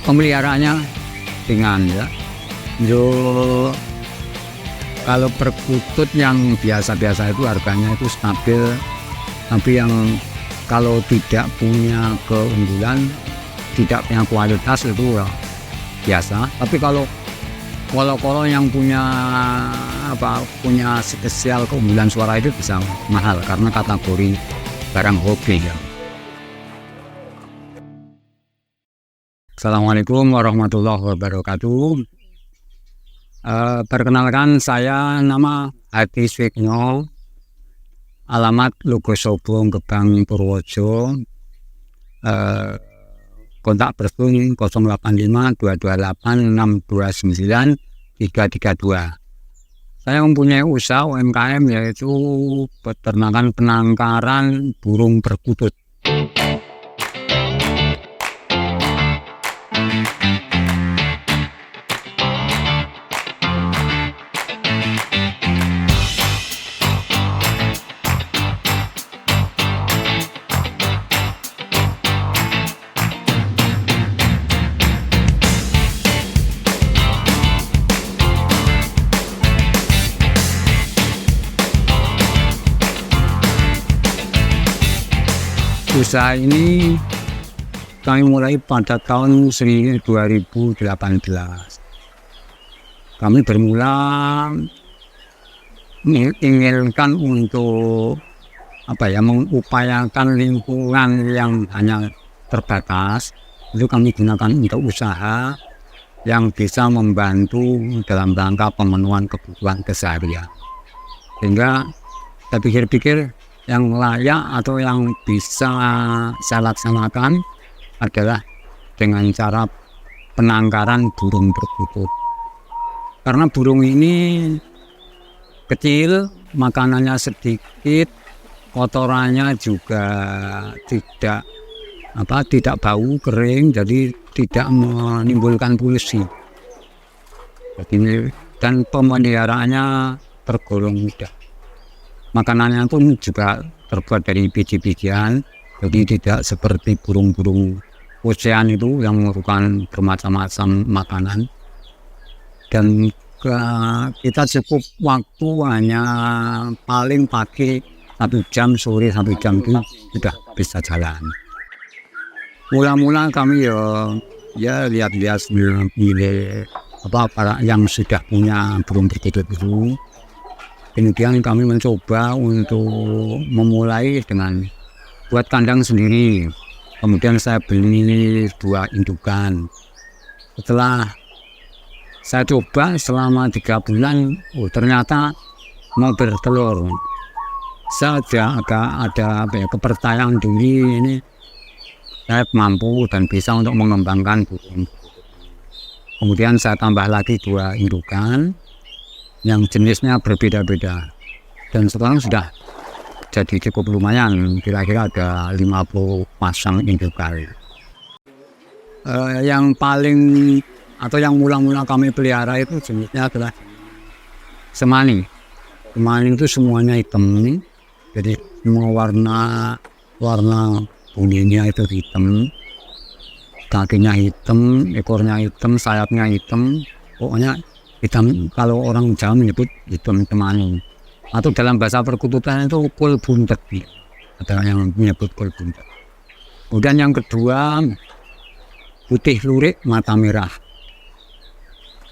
pemeliharaannya ringan ya. Kalau perkutut yang biasa-biasa itu harganya itu stabil, tapi yang kalau tidak punya keunggulan, tidak punya kualitas itu ya biasa. Tapi kalau yang punya spesial keunggulan suara itu bisa mahal karena kategori barang hobi ya. Assalamualaikum warahmatullahi wabarakatuh. Perkenalkan, saya nama Hadi Swigno, alamat Logosobo, Gebang, Purworejo. Kontak telepon 085 228 629 332. Saya mempunyai usaha UMKM yaitu peternakan penangkaran burung perkutut. Usaha ini kami mulai pada tahun 2018. Kami bermula menginginkan untuk mengupayakan lingkungan yang hanya terbatas. Itu kami gunakan untuk usaha yang bisa membantu dalam rangka pemenuhan kebutuhan keseharian. Sehingga saya pikir-pikir yang layak atau yang bisa saya laksanakan adalah dengan cara penangkaran burung perkutut. Karena burung ini kecil, makanannya sedikit, kotorannya juga tidak bau kering, jadi tidak menimbulkan polusi. Dan pemeliharaannya tergolong mudah. Makanannya pun juga terbuat dari biji-bijian, jadi tidak seperti burung-burung ocean itu yang merupakan bermacam-macam makanan. Dan kita cukup waktu hanya paling pagi 1 jam, sore 1 jam itu sudah bisa jalan. Mula-mula kami ya lihat-lihat milih para yang sudah punya burung perkutut itu. Kemudian kami mencoba untuk memulai dengan buat kandang sendiri. Kemudian saya beli 2 indukan. Setelah saya coba selama 3 bulan, ternyata mau bertelur. Saya agak ada kepercayaan diri ini saya mampu dan bisa untuk mengembangkan burung. Kemudian saya tambah lagi 2 indukan yang jenisnya berbeda-beda, dan sekarang sudah jadi cukup lumayan, kira-kira ada 50 pasang indukan. Yang paling atau yang mula-mula kami pelihara itu jenisnya adalah semani. Semani itu semuanya hitam, jadi semua warna bunyinya itu hitam, kakinya hitam, ekornya hitam, sayapnya hitam, pokoknya hitam. Kalau orang Jawa menyebut hitam temani, atau dalam bahasa perkututan itu kul buntet, ada yang menyebut kul buntet. Kemudian yang kedua, putih lurik mata merah.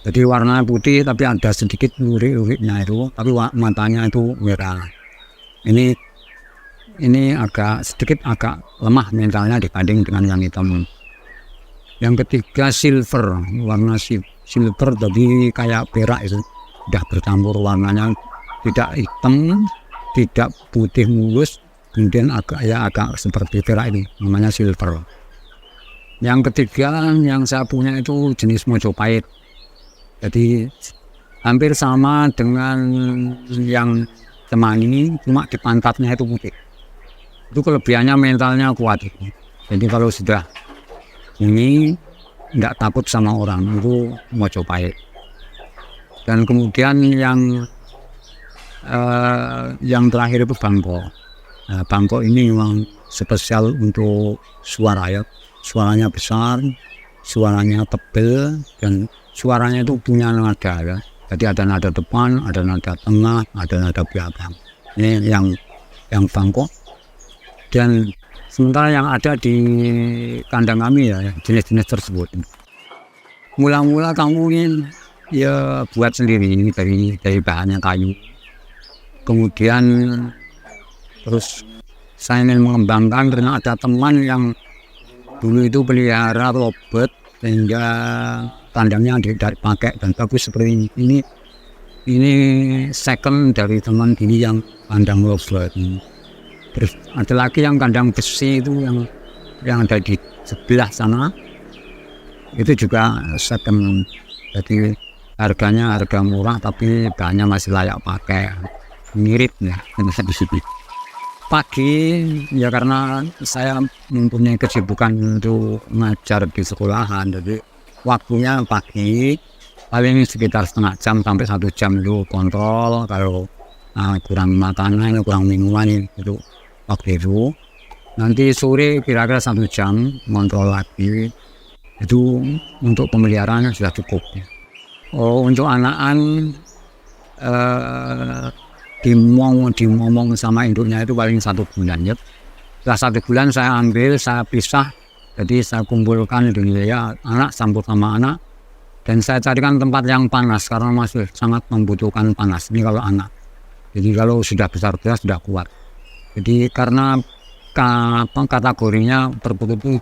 Jadi warnanya putih tapi ada sedikit lurik-luriknya itu, tapi matanya itu merah. Ini sedikit agak lemah mentalnya dibanding dengan yang hitam. Yang ketiga silver, warna silver tapi kayak perak, itu sudah bercampur warnanya, tidak hitam, tidak putih mulus, kemudian agak seperti perak, ini namanya silver. Yang ketiga yang saya punya itu jenis Mojopahit, jadi hampir sama dengan yang semani, cuma di pantatnya itu putih. Itu kelebihannya mentalnya kuat. Jadi kalau sudah ini tidak takut sama orang, itu Mojopahit. Dan kemudian yang terakhir itu Bangkok. Bangkok ini memang spesial untuk suara ya, suaranya besar, suaranya tebel dan suaranya itu punya nada ya. Jadi ada nada depan, ada nada tengah, ada nada belakang. Ini yang bangkok. Dan sementara yang ada di kandang kami ya jenis-jenis tersebut. Mula-mula kamu ini ya buat sendiri dari bahannya kayu. Kemudian terus saya ingin mengembangkan karena ada teman yang dulu itu pelihara robot sehingga kandangnya tidak pakai dan bagus seperti ini. Ini second dari teman ini yang kandang robot. Terus ada lagi yang kandang besi itu yang ada di sebelah sana. Itu juga second. Jadi harganya harga murah tapi bahannya masih layak pakai. Mirip ya di sini. Pagi ya karena saya mempunyai kesibukan untuk ngajar di sekolahan, jadi waktunya pagi paling sekitar setengah jam sampai 1 jam itu kontrol kalau kurang makanan, kurang minuman itu waktu itu. Nanti sore kira-kira 1 jam kontrol lagi, itu untuk pemeliharaan sudah cukup. Untuk anakan dimomong sama induknya itu paling 1 bulan ya. Setelah 1 bulan saya ambil, saya pisah, jadi saya kumpulkan dengan ya anak campur sama anak, dan saya carikan tempat yang panas karena masih sangat membutuhkan panas. Ini kalau anak. Jadi kalau sudah besar-besar sudah kuat. Jadi karena kategorinya terbentuk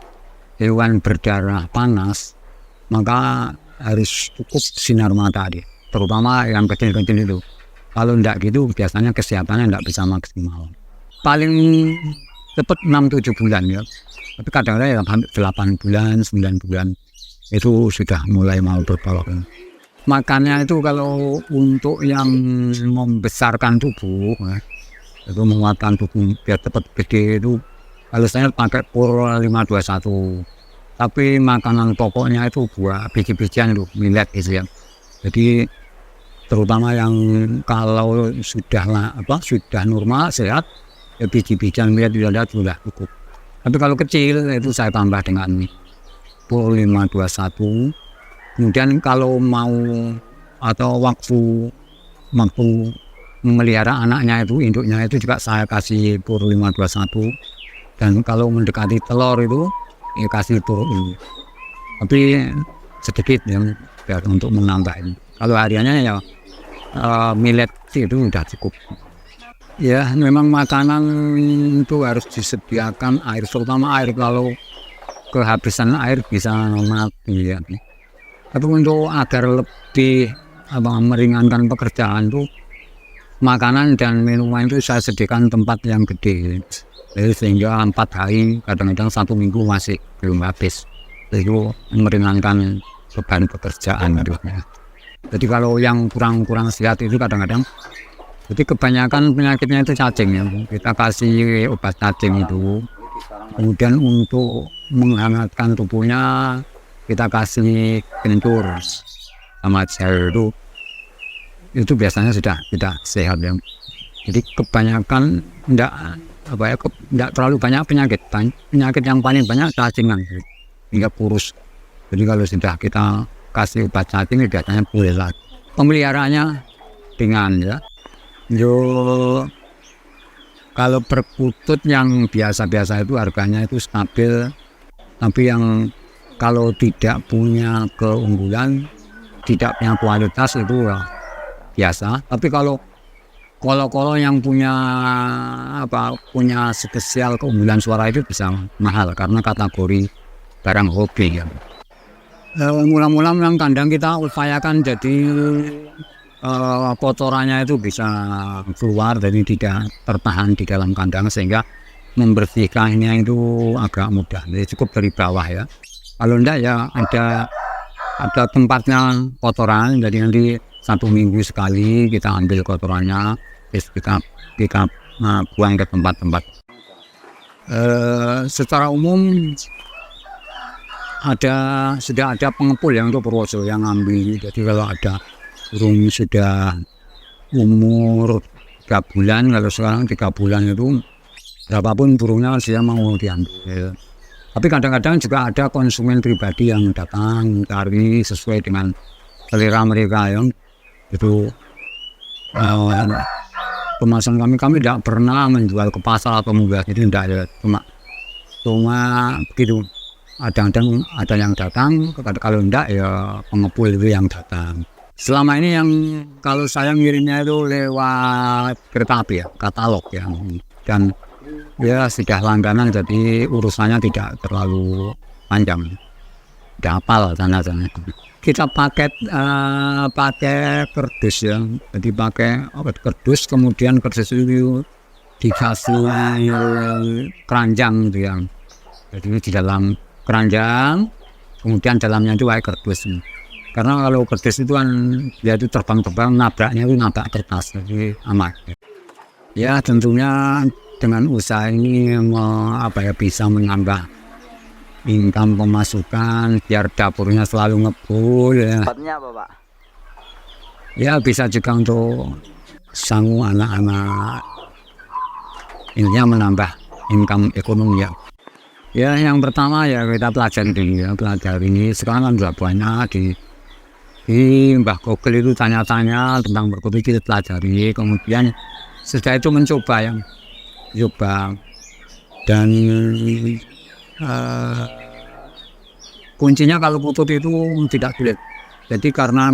hewan berdarah panas, maka harus cukup sinar matahari, terutama yang kecil-kecil itu. Kalau enggak gitu biasanya kesehatannya enggak bisa maksimal. Paling cepat 6-7 bulan ya. Tapi kadang-kadang ya 8 bulan, 9 bulan itu sudah mulai mau berbalok. Makannya itu kalau untuk yang membesarkan tubuh, itu menguatkan tubuh biar cepat gede itu, kalau saya pakai Pur 521. Tapi makanan pokoknya itu buah biji-bijian itu, millet gitu ya. Jadi terutama yang kalau sudah normal sehat ya biji-bijian millet sudah cukup. Tapi kalau kecil itu saya tambah dengan Pur 521. Kemudian kalau mau atau waktu memelihara anaknya itu, induknya itu juga saya kasih Pur 521. Dan kalau mendekati telur itu ya kasih Pur ini. Tapi sedikit ya biar untuk menambah ini. Kalau hariannya ya millet itu udah cukup. Ya memang makanan itu harus disediakan air, terutama air. Kalau kehabisan air bisa mati ya. Tapi untuk agar lebih meringankan pekerjaan itu, makanan dan minuman itu saya sediakan tempat yang gede. Jadi sehingga 4 hari, kadang-kadang 1 minggu masih belum habis. Itu meringankan beban pekerjaan. Jadi kalau yang kurang sehat itu kadang-kadang, jadi kebanyakan penyakitnya itu cacing ya. Kita kasih obat cacing itu. Kemudian untuk menghangatkan tubuhnya kita kasih kencur sama gel itu biasanya sudah tidak sehat ya. Jadi kebanyakan tidak terlalu banyak penyakit yang paling banyak cacingan hingga kurus. Jadi kalau sudah kita kasih obat cacing biasanya boleh lagi. Pemeliharaannya ringan ya. Kalau perkutut yang biasa-biasa itu harganya itu stabil, tapi yang kalau tidak punya keunggulan, tidak punya kualitas itu ya biasa. Tapi kalau yang punya spesial keunggulan suara itu bisa mahal karena kategori barang hobi ya. Mula-mula memang kandang kita upayakan jadi kotorannya itu bisa keluar, jadi tidak tertahan di dalam kandang sehingga membersihkannya itu agak mudah. Jadi cukup dari bawah ya. Kalau enggak ya ada tempatnya kotoran, jadi nanti 1 minggu sekali kita ambil kotorannya, terus kita buang ke tempat-tempat. Secara umum sudah ada pengepul yang untuk Purworejo yang ambil. Jadi kalau ada burung sudah umur 3 bulan, kalau sekarang 3 bulan itu berapapun burungnya dia mau diambil. Tapi kadang-kadang juga ada konsumen pribadi yang datang mencari sesuai dengan selera mereka ya. Itu pemasaran kami tidak pernah menjual ke pasar atau membuat itu tidak ada, cuma begitu. Kadang-kadang ada yang datang, kalau enggak ya pengepul itu yang datang. Selama ini yang kalau saya ngirimnya itu lewat kereta api ya, katalog ya, dan ya sudah langganan, jadi urusannya tidak terlalu panjang, tidak hafal sana-sana. Kita pakai kardus ya, jadi pakai kardus, kemudian kardus itu dikasih keranjang gitu ya, jadi di dalam keranjang, kemudian dalamnya itu pakai kardus. Karena kalau kardus itu kan dia itu terbang-terbang, nabraknya itu nabrak kertas, jadi aman. Ya tentunya dengan usaha ini bisa menambah income pemasukan biar dapurnya selalu ngebul ya. Apa Pak? Ya bisa juga untuk sanggup anak-anak, intinya menambah income ekonomi ya. Ya yang pertama ya kita pelajari ini sekarang kan sudah banyak di Mbah Google itu tanya-tanya tentang berkopi, kita pelajari, kemudian setelah itu mencoba dan kuncinya kalau putut itu tidak sulit. Jadi karena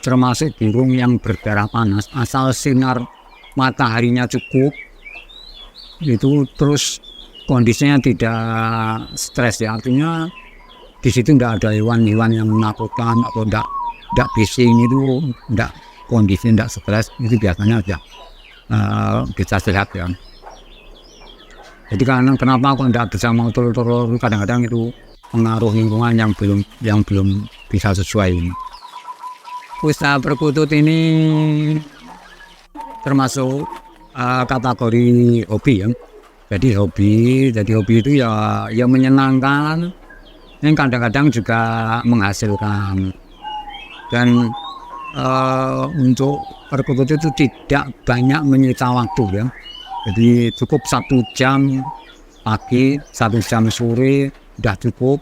termasuk burung yang berdarah panas, asal sinar mataharinya cukup itu, terus kondisinya tidak stres ya, artinya di situ tidak ada hewan-hewan yang menakutkan atau tidak bising, itu tidak, kondisi tidak stres, itu biasanya aja bisa sehat ya. Jadi kenapa aku tidak bisa mau telur-telur, kadang-kadang itu pengaruh lingkungan yang belum bisa sesuai. Usaha perkutut ini termasuk kategori hobi ya. Jadi hobi itu ya menyenangkan, yang kadang-kadang juga menghasilkan. Dan untuk perkutut itu tidak banyak menyita waktu ya. Jadi cukup 1 jam pagi, 1 jam sore sudah cukup,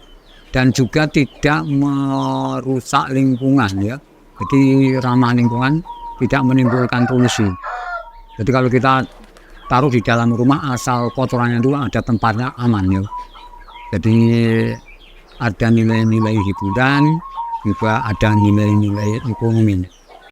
dan juga tidak merusak lingkungan ya. Jadi ramah lingkungan, tidak menimbulkan polusi. Jadi kalau kita taruh di dalam rumah, asal kotorannya itu ada tempatnya aman ya. Jadi ada nilai-nilai hiburan, juga ada nilai-nilai ekonomi.